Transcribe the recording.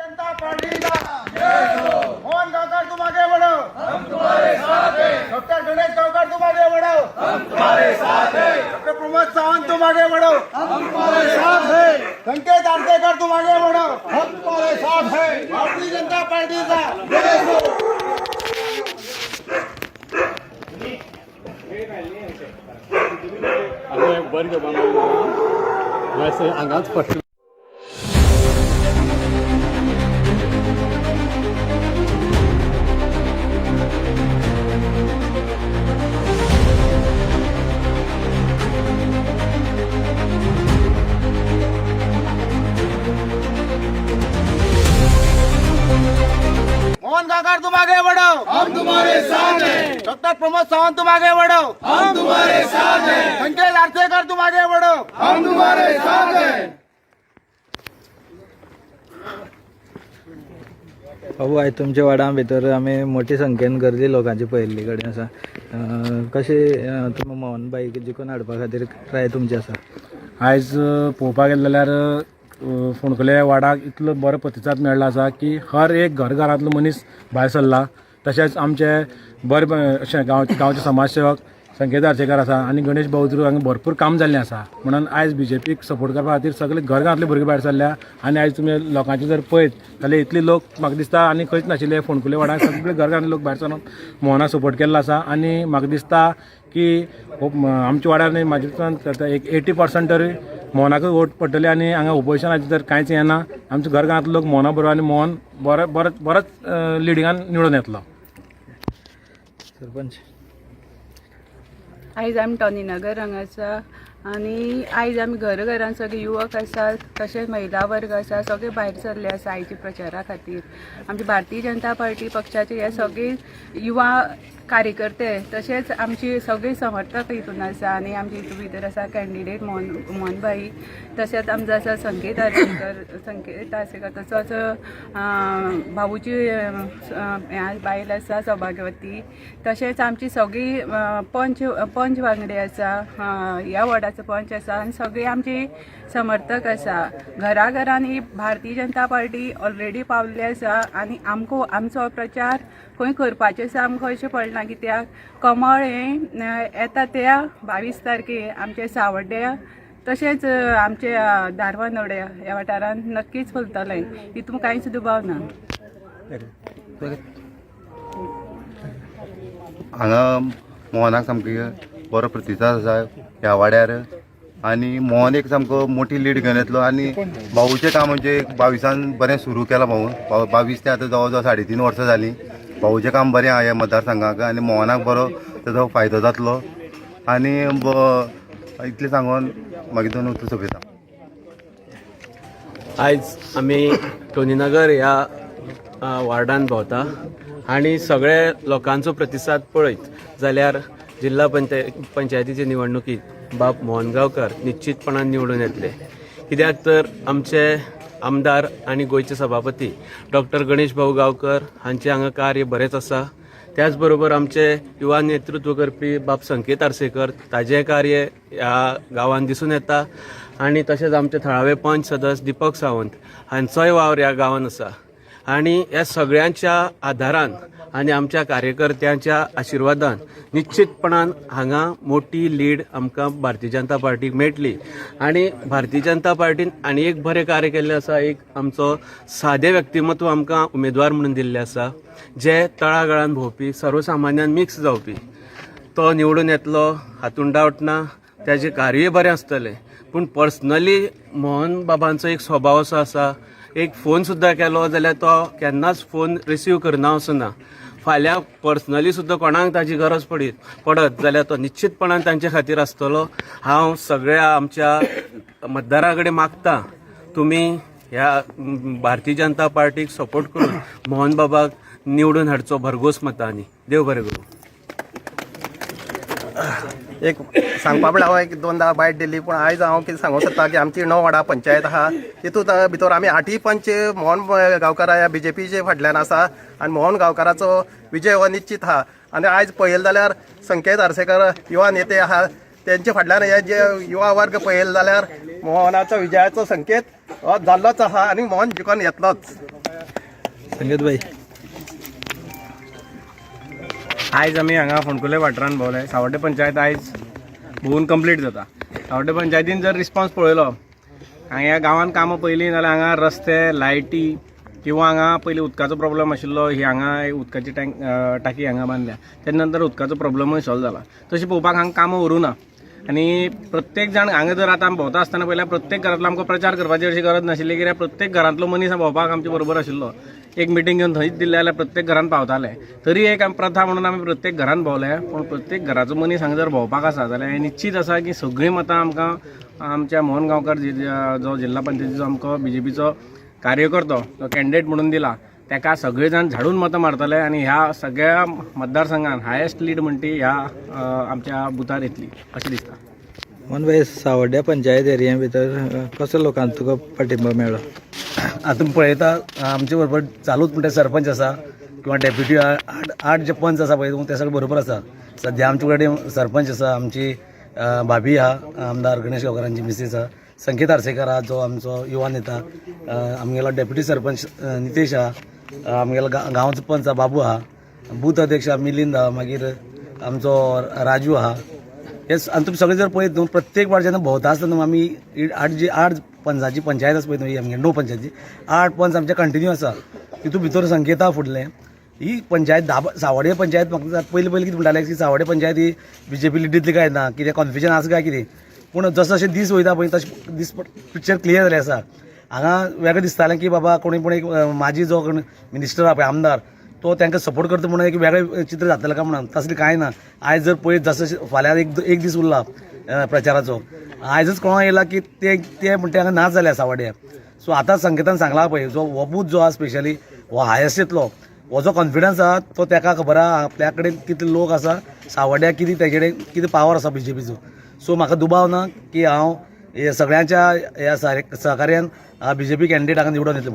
जनता party का मोहन गावकर तुम आगे बढ़ो, हम तुम्हारे साथ हैं। डॉक्टर गणेश गावकर तुम आगे बढ़ो, हम तुम्हारे साथ हैं। डॉक्टर प्रमोद सावंत तुम आगे बढ़ो, हम तुम्हारे साथ हैं। संकेत आरसेकर तुम आगे बढ़ो, हम तुम्हारे साथ हैं। भारतीय जनता पार्टी का जय हो। वर्ग वैसे अंगात पट्टी मोहन गावकर तुम आगे बढ़ो, हम तुम्हारे साथ हैं। डॉक्टर प्रमोद सावंत तुम आगे बढ़ो, हम तुम्हारे साथ हैं। संकेत आरसेकर तुम आगे बढ़ो, हम तुम्हारे साथ हैं। भाऊ आहे तुमच्या वाडा भितर आम्ही मोठी संख्येन गर्दी लोकांची पळयल्ली कडेन आसा कशे तुमी मोहनबाई जिखून हाडपा खातीर ट्राय तुमची आसा आयज पळोवपाक गेले जाल्यार फोंडकुले वाडाक इतलो बरो प्रतिसाद मेळ्ळो आसा की हर एक घरांतलो मनीस भायर सरला। तशेंच आमचे बरे अशें गांवचे समाजसेवक संकेत आरसेकर आसा आनी गणेश बावजरू हांगा भरपूर काम जाल्लें आसा। म्हणून आयज बीजेपीक सपोर्ट करपा खातीर सगळे घरांतले भुरगे भायर सरल्या आनी आयज तुमी लोकांचे जर पळयत जाल्यार इतले लोक म्हाका दिसता आनी खंयच नाशिल्ले फोंडकुले वाड्याक सगळे घरांतले लोक भायर सरून मोहनाक सपोर्ट केल्लो आसा। आनी म्हाका दिसता की आमच्या वाड्यार म्हाजे दिसता एक 80% तरी मोहनाकूच वोट पडटले आनी हांगा ओपोजिशनाचे तर कांयच येना। आमचे घरांतले लोक मोहना बरोबर आनी मोहन बरोच लिडिंगान निवडून येतलो। सरपंच आयज आमी टॉनीनगर हांगा आसा आनी आयज आमी घरान सगळे युवक आसा तशेंच महिला वर्ग आसा सगळे भायर सरले आसा आयच्या प्रचारा खातीर। आमची भारतीय जनता पार्टी पक्षाचे हे सगळे युवा कार्यकर्ते तशेंच आमची सगळी समर्थक हितून आसा आनी आमचे हितून भितर आसा कॅन्डिडेट मोहनबाई तशेंच आमचो आसा संकेत आरसेकर तसोच भाऊची बायल आसा सौभाग्यवती तशेंच आमची सगळी पंच वांगडी आसा ह्या वॉर्डाचो पंच आसा आनी सगळी आमची समर्थक आसा। घरान ही भारतीय जनता पार्टी ऑलरेडी पावल्ली आसा आनी आमचो प्रचार खंय करपाचें आसा आमकां अशें पडना कित्याक कमळ हें येता त्या 22 तारखेर आमचे सावड्ड्या तशेंच आमचे धारवानोड्या ह्या वाठारांत नक्कीच फुलतलें हितून कांयच दुबाव ना। हांगा मोहनाक सामको बरो प्रतिसाद आसा ह्या वाड्यार आनी मोहन एक सामको मोठी लीड घेवन येतलो आनी भाऊचें काम म्हणजे 22 बरें सुरू केलां भाऊ 22 ते आतां जवळ 3.5 वर्सां जालीं। भाऊचें काम बरें आहा ह्या मतदारसंघाक आनी मोहनाक बरो तेजो फायदो जातलो आनी इतलें सांगून मागीर 2 उतर सोंपयता। आयज आमी टोनीनगर ह्या वार्डान भोंवता आनी सगळे लोकांचो प्रतिसाद पळयत जाल्यार जिल्हा पंचायतीचे निवडणुकीत बाब मोहन गावकर निश्चितपणान निवडून येतले कित्याक तर आमचे आमदार आनी गोंयचे सभापती डॉक्टर गणेश भाऊ गावकर हांचे हांगा कार्य बरेंच आसा। त्याच बरोबर आमचे युवा नेतृत्व करपी बाब संकेत आरसेकर ताजें कार्य ह्या गांवांत दिसून येता आनी तशेंच आमचे थळावे पंच सदस्य दीपक सावंत हांचोय वावर ह्या गांवांत आसा आनी ह्या सगळ्यांच्या आदारान आनी आमच्या कार्यकर्त्यांच्या आशिर्वादान निश्चितपणान हांगा मोठी लीड आमकां भारतीय जनता पार्टीक मेळटली। आनी भारतीय जनता पार्टीन आनी एक बरें कार्य केल्लें आसा एक आमचो सादें व्यक्तिमत्व आमकां उमेदवार म्हणून दिल्लें आसा जे तळागाळान भोंवपी सर्वसामान्यान मिक्स जावपी तो निवडून येतलो हातूंत डावट ना। त्याचें कार्यय बरें आसतलें पूण पर्सनली मोहन बाबांचो एक स्वभाव असो आसा एक फोन सुद्दां केलो जाल्यार तो केन्नाच फोन रिसीव करना असो ना। फाल्यां पर्सनली सुद्दां कोणाक ताची गरज पडत जाल्यार तो निश्चितपणान तांचे खातीर आसतलो। हांव सगळ्या आमच्या मतदारां कडेन मागतां तुमी ह्या भारतीय जनता पार्टीक सपोर्ट करून मोहन बाबाक निवडून हाडचो भरघोस मतांनी। देव बरें करूं। एक सांगपा म्हळ्यार हांव एक 2दा बायट दिली पूण आयज हांव कितें सांगूंक सोदतां की आमची 9 वाडा पंचायत आहा तितूंत भितर आमी 8 पंच मोहन गांवकार ह्या बीजेपीचे फाटल्यान आसा आनी मोहन गांवकाराचो विजय हो निश्चित आहा। आनी आयज पळयलें जाल्यार संकेत आरसेकर युवा नेते आहा त्यांचे फाटल्यान हे जे युवा वर्ग पळयले जाल्यार मोहनाचा विजयाचो संकेत हो जाल्लोच आहा आनी मोहन जिखून येतलोच. संकेत भाई. आयज आमी हांगा फोंडकुले वाठारांत भोंवले. सावड्डे पंचायत आयज भोवून कंप्लीट जाता. सावड्डे पंचायतीन जर रिस्पॉन्स पळयलो, हांगा ह्या गांवांत कामां पयलीं जाल्यार हांगा रस्ते, लायटी किंवा हांगा पयलीं उदकाचो प्रॉब्लेम आशिल्लो. ही हांगा उदकाची टाकी हांगा बांदल्या. तेजे नंतर उदकाचो प्रॉब्लेमूय सॉल्व जाला. तशें पळोवपाक हांगा कामां उरूना. आनी प्रत्येक जाण हांगा जर आतां आमी भोंवता आसतना पळयल्यार प्रत्येक घरांतलो आमकां प्रचार करपाची अशी गरज नाशिल्ली, कित्याक प्रत्येक घरांतलो मनीस भोंवपाक आमचे बरोबर आशिल्लो. एक मिटींग घेवन थंयच दिल्ले जाल्यार प्रत्येक घरांत पावताले. तरी एक प्रथा म्हणून आमी प्रत्येक घरांत भोंवले. पूण प्रत्येक घराचो मनीस हांगा जर भोंवपाक आसा जाल्यार हें निश्चित आसा की सगळीं मतां आमकां आमच्या मोहन गांवकार जो जिल्हा पंचायतीचो आमकां BJPचो कार्यकर्तो जो कॅन्डिडेट म्हणून दिला ताका सगळे जाण झाडून मतां मारतले आनी ह्या सगळ्या मतदारसंघात हायेस्ट लीड म्हणटी ह्या आमच्या बुथार येतली अशें दिसता. मोहन भाई, सावड्ड्या पंचायत एरिया भितर कसो लोकांचो तुका पाठिंबो मेळ्ळो? आतां तुमी पळयता आमचे बरोबर चालूच म्हणटा सरपंच आसा किंवा डेप्युटी आठ जे पंच आसा पळय ते सगळे बरोबर आसा. सद्या आमचे कडेन सरपंच आसा, आमची भाभी आहा, आमदार गणेश गांवकारांची मिसेस आहा, संकेत आरसेकर आहा जो आमचो युवा नेता, आमगेलो डेप्युटी सरपंच नितेश आहा, आमगेलो गांवचो पंच बाबू आहा, बूथ अध्यक्ष मिलिंद आहा, मागीर आमचो राजू आहा. हे आनी तुमी सगळे जर पळयत न्हू प्रत्येक वार जेन्ना भोंवता आसतना न्हू आमी आठ पंचाची पंचायत आसा पळय न्हू आमगे 9 पंचायती 8 पंच आमचे कंटिन्यू आसा. तितून भितर संकेत आहा फुडलें. ही पंचायत सावड्डे पंचायत म्हाका पयलीं कितें म्हणटाले की सावड्डे पंचायत ही BJP लिडीतली काय ना, कितें कन्फ्युजन आसा काय कितें. पूण जसं जशें दीस वयता पळय तशें दीस पिक्चर क्लियर जालें आसा. हांगा वेगळें दिसतालें की बाबा कोणी पूण एक माजी जो मिनिस्टर आहा पळय आमदार तो तांकां सपोर्ट करता म्हणून एक वेगळें चित्र जातलें काय म्हणून तसलें कांय ना. आयज जर पळयत जसं फाल्यां एक दीस उरला प्रचाराचो, आयजच कळोन येयला की ते म्हणटा हांगा नाच जाल्या सावड्ड्या. सो आतां संकेतान सांगला पळय जो हो बूथ जो आहा स्पेशली हो हायस्ट येतलो, हो जो कॉन्फिडन्स आहा तो ताका खबर आहा आपल्या कडेन कितले लोक आसा सावड्ड्या, कितें तेजे कडेन कितें पावर आसा BJPचो. सो म्हाका दुबाव ना की हांव सगळ्यांच्या ह्या सहकार्यान BJP कॅन्डिडेट हांगा निवडून येतलो.